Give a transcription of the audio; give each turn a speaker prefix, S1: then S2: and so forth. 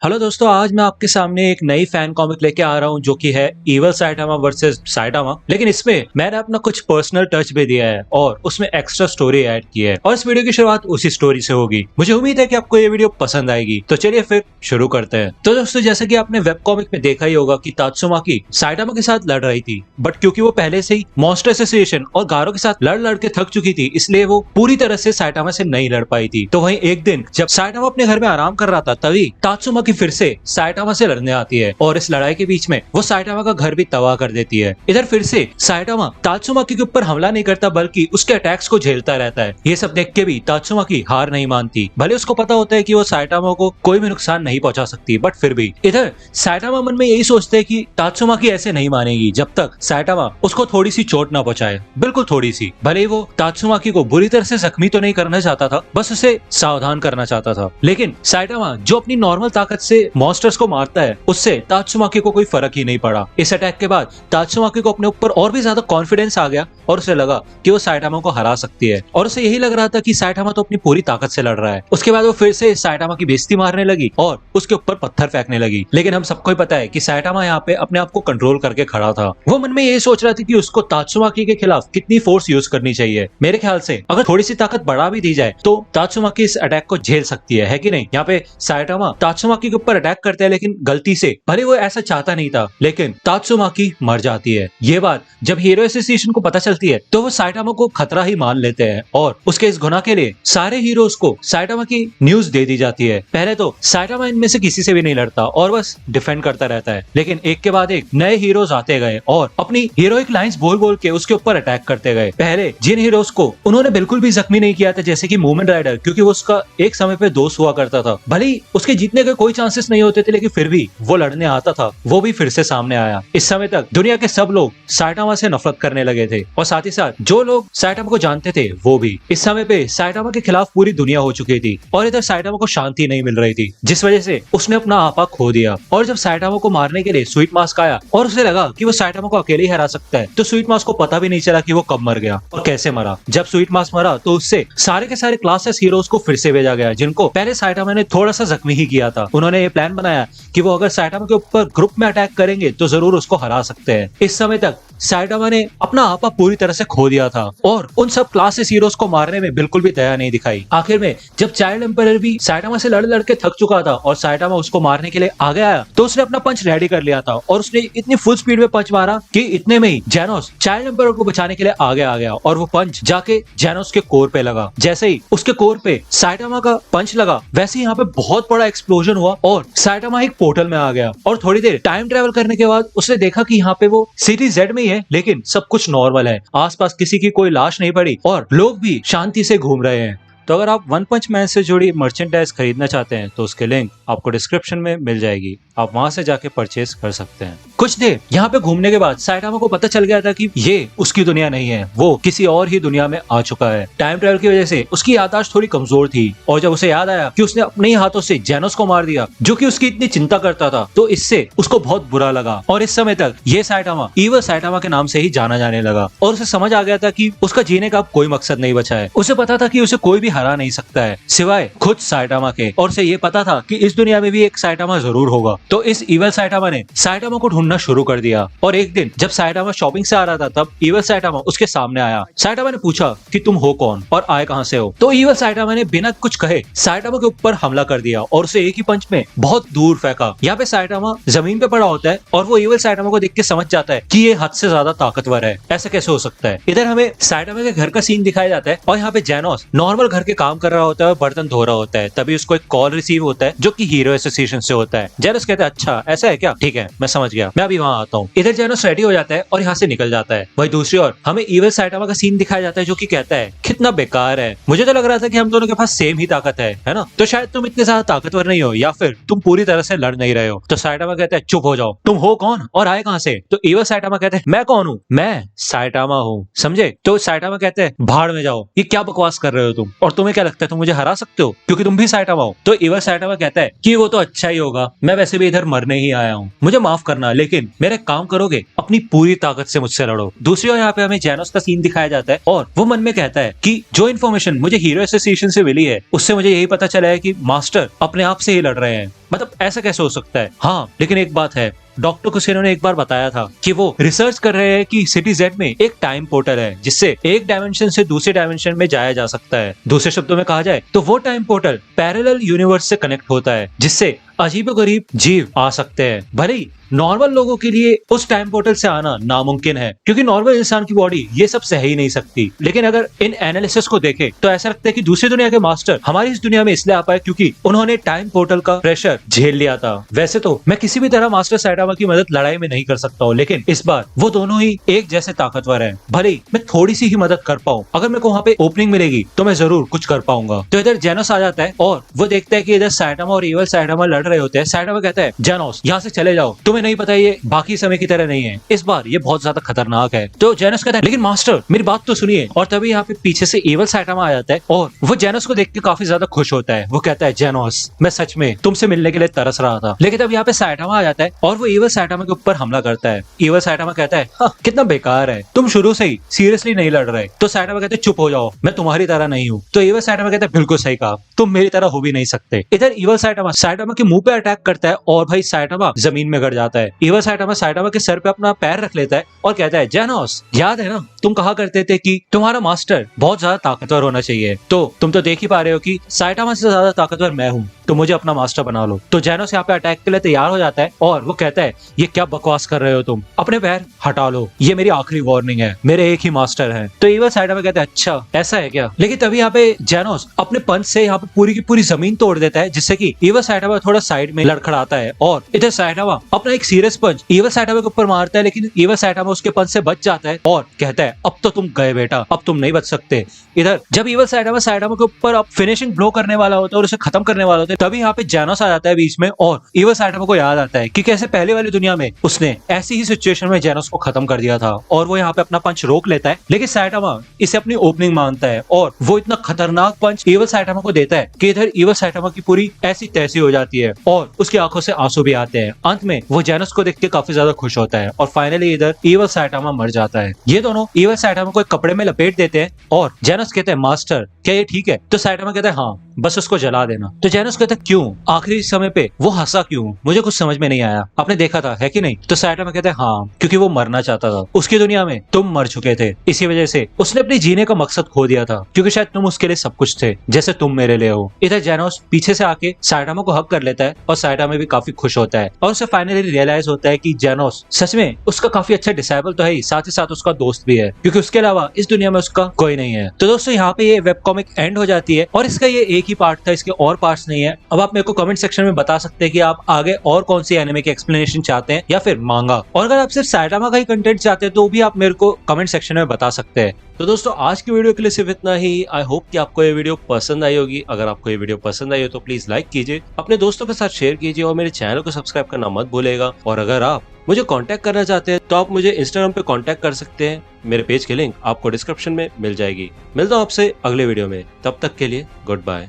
S1: Hello दोस्तों, आज मैं आपके सामने एक नई फैन कॉमिक लेके आ रहा हूँ जो कि है इवल साइटामा वर्सेस साइटामा। लेकिन इसमें मैंने अपना कुछ पर्सनल टच भी दिया है और उसमें एक्स्ट्रा स्टोरी ऐड की है और इस वीडियो की शुरुआत उसी स्टोरी से होगी। मुझे उम्मीद है कि आपको ये वीडियो पसंद आएगी, तो चलिए फिर शुरू करते हैं। तो दोस्तों, जैसे कि आपने वेब कॉमिक में देखा ही होगा कि तात्सुमाकी साइटामा के साथ लड़ रही थी, बट क्योंकि वो पहले से ही मॉन्स्टर एसोसिएशन और गारो के साथ लड़ लड़ के थक चुकी थी, इसलिए वो पूरी तरह से साइटामा से नहीं लड़ पाई थी। तो वहीं एक दिन जब साइटामा अपने घर में आराम कर रहा था, तभी तात्सुमाकी फिर से साइटामा से लड़ने आती है और इस लड़ाई के बीच में वो साइटामा का घर भी तबाह कर देती है। इधर फिर से साइटामा तात्सुमाकी के ऊपर हमला नहीं करता, बल्कि उसके अटैक्स को झेलता रहता है। ये सब देख के भी तात्सुमाकी हार नहीं मानती। भले उसको पता होता है कि वो साइटामा को कोई भी नुकसान नहीं पहुंचा सकती, बट फिर भी इधर साइटामा मन में यही सोचते है कि तात्सुमाकी ऐसे नहीं मानेगी जब तक साइटामा उसको थोड़ी सी चोट ना पहुंचाए, बिल्कुल थोड़ी सी। भले ही वो तात्सुमाकी को बुरी तरह से जख्मी तो नहीं करना चाहता था, बस उसे सावधान करना चाहता था। लेकिन साइटामा जो अपनी नॉर्मल ताकत से मॉन्स्टर्स को मारता है, उससे तात्सुमाकी को कोई फर्क ही नहीं पड़ा। इस अटैक के बाद तात्सुमाकी को अपने ऊपर और भी ज्यादा कॉन्फिडेंस आ गया और उसे लगा कि वो साइटामा को हरा सकती है, और उसे यही लग रहा था कि साइटामा तो अपनी पूरी ताकत से लड़ रहा है। उसके बाद वो फिर से साइटामा की बेइज्जती मारने लगी और उसके ऊपर पत्थर फेंकने लगी। लेकिन हम सबको ही पता है कि साइटामा यहाँ पे अपने आप को कंट्रोल करके खड़ा था। वो मन में यही सोच रहा था कि उसको तात्सुमाकी के खिलाफ कितनी फोर्स यूज करनी चाहिए। मेरे ख्याल से अगर थोड़ी सी ताकत बढ़ा भी दी जाए तो तात्सुमाकी इस अटैक को झेल सकती है कि नहीं। यहाँ पे साइटामा तात्सुमाकी के ऊपर अटैक करता है, लेकिन गलती से, भले वो ऐसा चाहता नहीं था, लेकिन तात्सुमाकी मर जाती है। ये बात जब हीरो एसोसिएशन को पता चलती है तो वो साइटामा को खतरा ही मान लेते हैं और उसके इस गुनाह के लिए सारे हीरोज को साइटामा की न्यूज दे दी जाती है। पहले तो साइटामा इनमें से किसी से भी नहीं लड़ता और बस डिफेंड करता रहता है, लेकिन एक के बाद एक नए हीरोज आते गए और अपनी हीरोइक लाइंस बोल बोल के उसके ऊपर अटैक करते गए। पहले जिन हीरोज को उन्होंने बिल्कुल भी जख्मी नहीं किया था, जैसे कि मूवमेंट राइडर, क्योंकि वो उसका एक समय पे दोस्त हुआ करता था, भले ही उसके जीतने के कोई चांसेस नहीं होते थे, लेकिन फिर भी वो लड़ने आता था, वो भी फिर से सामने आया। इस समय तक दुनिया के सब लोग साइटामा से नफरत करने लगे थे और साथ ही साथ जो लोग साइटामा को जानते थे वो भी। इस समय पे साइटामा के खिलाफ पूरी दुनिया हो चुकी थी और इधर साइटामा को शांति नहीं मिल रही थी, जिस वजह से उसने अपना आपा खो दिया। और जब साइटामा को मारने के लिए स्वीट मास्क आया और उसे लगा कि वो साइटामा को अकेले ही हरा सकता है, तो स्वीट मास्क को पता भी नहीं चला कि वो कब मर गया और कैसे मरा। जब स्वीट मास्क मरा तो उससे सारे के सारे क्लासेस हीरोज को फिर से भेजा गया, जिनको पहले साइटामा ने थोड़ा सा जख्मी ही किया था। उन्होंने ये प्लान बनाया कि वो अगर साइटामा के ऊपर ग्रुप में अटैक करेंगे तो जरूर उसको हरा सकते हैं। इस समय तक साइटामा ने अपना आपा पूरी तरह से खो दिया था और उन सब क्लासेस हीरोज को मारने में बिल्कुल भी दया नहीं दिखाई। आखिर में जब चाइल्ड एम्पायर भी साइटामा से लड़ लड़ के थक चुका था और साइटामा उसको मारने के लिए आगे आया, तो उसने अपना पंच रेडी कर लिया था और उसने इतनी फुल स्पीड में पंच मारा कि इतने में ही जेनोस चाइल्ड एम्पायर को बचाने के लिए आगे आ गया और वो पंच जाके जेनोस के कोर पे लगा। जैसे ही उसके कोर पे साइटामा का पंच लगा, वैसे ही यहाँ पे बहुत बड़ा एक्सप्लोजन हुआ और साइटामा एक पोर्टल में आ गया। और थोड़ी देर टाइम ट्रेवल करने के बाद उसने देखा कि यहाँ पे वो सिटी जेड में ही है, लेकिन सब कुछ नॉर्मल है, आसपास किसी की कोई लाश नहीं पड़ी और लोग भी शांति से घूम रहे हैं। तो अगर आप वन पंच मैन से जुड़ी मर्चेंडाइज खरीदना चाहते हैं तो उसके लिंक आपको डिस्क्रिप्शन में मिल जाएगी, आप वहां से जाके परचेज कर सकते हैं। कुछ देर यहाँ पे घूमने के बाद साइटामा को पता चल गया था कि ये उसकी दुनिया नहीं है, वो किसी और ही दुनिया में आ चुका है। टाइम ट्रेवल की वजह से उसकी याददाश्त थोड़ी कमजोर थी और जब उसे याद आया कि उसने अपने ही हाथों से जेनोस को मार दिया, जो कि उसकी इतनी चिंता करता था, तो इससे उसको बहुत बुरा लगा और इस समय तक ये साइटामा इवल साइटामा के नाम से ही जाना जाने लगा और उसे समझ आ गया था कि उसका जीने का अब कोई मकसद नहीं बचा है। उसे पता था कि उसे कोई भी हरा नहीं सकता है सिवाय खुद साइटामा के, और उसे ये पता था कि इस दुनिया में भी एक साइटामा जरूर होगा। तो इस इवल साइटामा ने साइटामा को ढूंढना शुरू कर दिया और एक दिन जब साइटामा शॉपिंग से आ रहा था, तब इवल साइटामा उसके सामने आया। साइटामा ने पूछा कि तुम हो कौन और आए कहां से हो। तो इवल साइटामा ने बिना कुछ कहे साइटामा के ऊपर हमला कर दिया और उसे एक ही पंच में बहुत दूर फेंका। यहाँ पे साइटामा जमीन पे पड़ा होता है और वो इवल साइटामा को देख के समझ जाता है कि ये हद से ज्यादा ताकतवर है, ऐसा कैसे हो सकता है। इधर हमें साइटामा के घर का सीन दिखाया जाता है और यहाँ पे जेनोस नॉर्मल घर के काम कर रहा होता है, बर्तन धो रहा होता है, तभी उसको एक कॉल रिसीव होता है जो कि हीरो एसोसिएशन से होता है। जेनोस कहता है अच्छा ऐसा है क्या, ठीक है मैं समझ गया, मैं अभी वहां आता हूँ। इधर जेनोस रेडी हो जाता है और यहाँ से निकल जाता है। वही दूसरी ओर हमें इवल साइटामा का सीन दिखाया जाता है जो कि कहता है कितना बेकार है, मुझे तो लग रहा था कि हम दोनों के पास सेम ही ताकत है ना, तो शायद तुम इतने ज्यादा ताकतवर नहीं हो या फिर तुम पूरी तरह से लड़ नहीं रहे हो। तो साइटामा कहता है चुप हो जाओ, तुम हो कौन और आए कहां से। तो इवल साइटामा कहते हैं मैं कौन हूँ, मैं साइटामा हूँ, समझे। तो साइटामा कहते हैं भाड़ में जाओ, ये क्या बकवास कर रहे हो तुम। और और तुम्हें क्या लगता है तुम मुझे हरा सकते हो क्योंकि तुम भी साइटामा हो? तो ईवा साइटामा कहता है कि वो तो अच्छा ही होगा, मैं वैसे भी इधर मरने ही आया हूँ, मुझे माफ करना, लेकिन मेरे काम करोगे, अपनी पूरी ताकत से मुझसे लड़ो। दूसरी ओर यहाँ पे हमें जेनोस का सीन दिखाया जाता है और वो मन में कहता है कि जो इन्फॉर्मेशन मुझे हीरो एसोसिएशन से मिली है उससे मुझे यही पता चला है कि मास्टर अपने आप से ही लड़ रहे हैं। मतलब ऐसा कैसे हो सकता है? हाँ, लेकिन एक बात है, डॉक्टर कुसेनो ने एक बार बताया था कि वो रिसर्च कर रहे हैं कि सिटी जेड में एक टाइम पोर्टल है जिससे एक डायमेंशन से दूसरे डायमेंशन में जाया जा सकता है। दूसरे शब्दों में कहा जाए तो वो टाइम पोर्टल पैरेलल यूनिवर्स से कनेक्ट होता है जिससे अजीबोगरीब जीव आ सकते हैं। भले ही नॉर्मल लोगों के लिए उस टाइम पोर्टल से आना नामुमकिन है क्योंकि नॉर्मल इंसान की बॉडी ये सब सह ही नहीं सकती, लेकिन अगर इन एनालिसिस को देखें तो ऐसा लगता है कि दूसरी दुनिया के मास्टर हमारी इस दुनिया में इसलिए आ पाए क्योंकि उन्होंने टाइम पोर्टल का प्रेशर झेल लिया था। वैसे तो मैं किसी भी तरह मास्टर साइटामा की मदद लड़ाई में नहीं कर सकता हूँ, लेकिन इस बार वो दोनों ही एक जैसे ताकतवर हैं। भले ही मैं थोड़ी सी ही मदद कर पाऊँ, अगर मेरे को वहाँ पे ओपनिंग मिलेगी तो मैं जरूर कुछ कर पाऊंगा। तो इधर जेनोस आ जाता है और वो देखता है कि इधर साइटामा और ईवल साइटामा लड़ रहे होते हैं। साइटामा कहता है जेनोस यहाँ से चले जाओ, तुम्हें नहीं पता ये बाकी समय की तरह नहीं है, इस बार ये बहुत ज्यादा खतरनाक है। तो जेनोस कहता है लेकिन मास्टर मेरी बात तो सुनिए। और तभी यहाँ पे पीछे से ईवल साइटामा आ जाता है और वो जेनोस को देख के काफी ज्यादा खुश होता है। वो कहता है जेनोस मैं सच में तुमसे मिलने के लिए तरस रहा था। लेकिन तब यहाँ पे साइटामा आ जाता है और वो ईवल साइटामा के ऊपर हमला करता है। ईवल साइटामा कहता है हाँ, कितना बेकार है, तुम शुरू से ही सीरियसली नहीं लड़ रहे। तो साइटामा कहते हैं चुप हो जाओ, मैं तुम्हारी तरह नहीं हूँ। तो ईवल साइटामा कहता है बिल्कुल सही कहा, तुम मेरी तरह हो भी नहीं सकते। इधर ईवल साइटामा के मुंह पे अटैक करता है और भाई साइटामा जमीन में गिर जाता है। ईवल साइटामा के सर पे अपना पैर रख लेता है और कहता है जेनोस याद है ना तुम कहा करते थे कि तुम्हारा मास्टर बहुत ज्यादा ताकतवर होना चाहिए, तो तुम तो देख ही पा रहे हो कि साइटामा से ज्यादा ताकतवर मैं हूँ, तो मुझे अपना मास्टर बना लो। तो जेनोस यहाँ पे अटैक के लिए तैयार हो जाता है और वो कहता है ये क्या बकवास कर रहे हो तुम, अपने पैर हटा लो, ये मेरी आखिरी वार्निंग है, मेरे एक ही मास्टर है। तो ईवल साइटामा कहता है अच्छा ऐसा है क्या। लेकिन तभी यहाँ पे जेनोस अपने पंच से यहाँ पे पूरी की पूरी जमीन तोड़ देता है जिससे कि ईवल साइटामा थोड़ा साइड में लड़खड़ाता है और इधर साइटामा अपना एक सीरियस पंच ईवल साइटामा के ऊपर मारता है, लेकिन ईवल साइटामा उसके पंच से बच जाता है और कहता है अब तो तुम गए बेटा, अब तुम नहीं बच सकते। इधर जब ईवल साइटामा के ऊपर अब फिनिशिंग ब्लो करने वाला होता है और उसे खत्म करने वाला होता है, तभी यहाँ पे जेनोस आ जाता है बीच में और ईवल साइटामा को याद आता है कि कैसे पहले वाली दुनिया में उसने ऐसी ही सिचुएशन में जेनोस को खत्म कर दिया था और वो यहाँ पे अपना पंच रोक लेता है। लेकिन साइटामा इसे अपनी ओपनिंग मानता है और वो इतना खतरनाक पंच ईवल साइटामा को देता है कि इधर ईवल साइटामा की पूरी ऐसी तैसी हो जाती है और उसकी आंखों से आंसू भी आते हैं। अंत में वो जेनोस को देख के काफी ज्यादा खुश होता है और फाइनली इधर ईवल साइटामा मर जाता है। ये दोनों ईवल साइटामा को एक कपड़े में लपेट देते हैं और जेनोस कहते हैं मास्टर क्या ये ठीक है। तो साइटामा कहता है हाँ बस उसको जला देना। तो जेनोस कहता है क्यों, आखिरी समय पे वो हंसा क्यों, मुझे कुछ समझ में नहीं आया, आपने देखा था है कि नहीं। तो साइटामा कहता है हाँ क्योंकि वो मरना चाहता था, उसकी दुनिया में तुम मर चुके थे, इसी वजह से उसने अपने जीने का मकसद खो दिया था क्योंकि शायद तुम उसके लिए सब कुछ थे जैसे तुम मेरे लिए हो। इधर जेनोस पीछे से आके साइटामा को हक कर लेता है और साइटामा भी काफी खुश होता है और उसे फाइनली रियलाइज होता है कि जेनोस सच में उसका काफी अच्छा डिसाइबल तो है ही, साथ ही साथ उसका दोस्त भी है क्योंकि उसके अलावा इस दुनिया में उसका कोई नहीं है। तो दोस्तों यहाँ पे ये वेब कॉमिक एंड हो जाती है और इसका ये एक ही पार्ट था, इसके और पार्ट्स नहीं है। अब आप मेरे को कमेंट सेक्शन में बता सकते हैं कि आप आगे और कौन सी एनिमे की एक्सप्लेनेशन चाहते हैं या फिर मांगा, और अगर आप सिर्फ साइटामा का ही कंटेंट चाहते हैं तो भी आप मेरे को कमेंट सेक्शन में बता सकते हैं। तो दोस्तों आज की वीडियो के लिए सिर्फ इतना ही। आई होप कि आपको ये वीडियो पसंद आई होगी। अगर आपको ये वीडियो पसंद आई हो तो प्लीज लाइक कीजिए, अपने दोस्तों के साथ शेयर कीजिए और मेरे चैनल को सब्सक्राइब करना मत भूलेगा। और अगर आप मुझे कांटेक्ट करना चाहते हैं तो आप मुझे इंस्टाग्राम पे कांटेक्ट कर सकते हैं, मेरे पेज की लिंक आपको डिस्क्रिप्शन में मिल जाएगी। मिलता हूँ आपसे अगले वीडियो में, तब तक के लिए गुड बाय।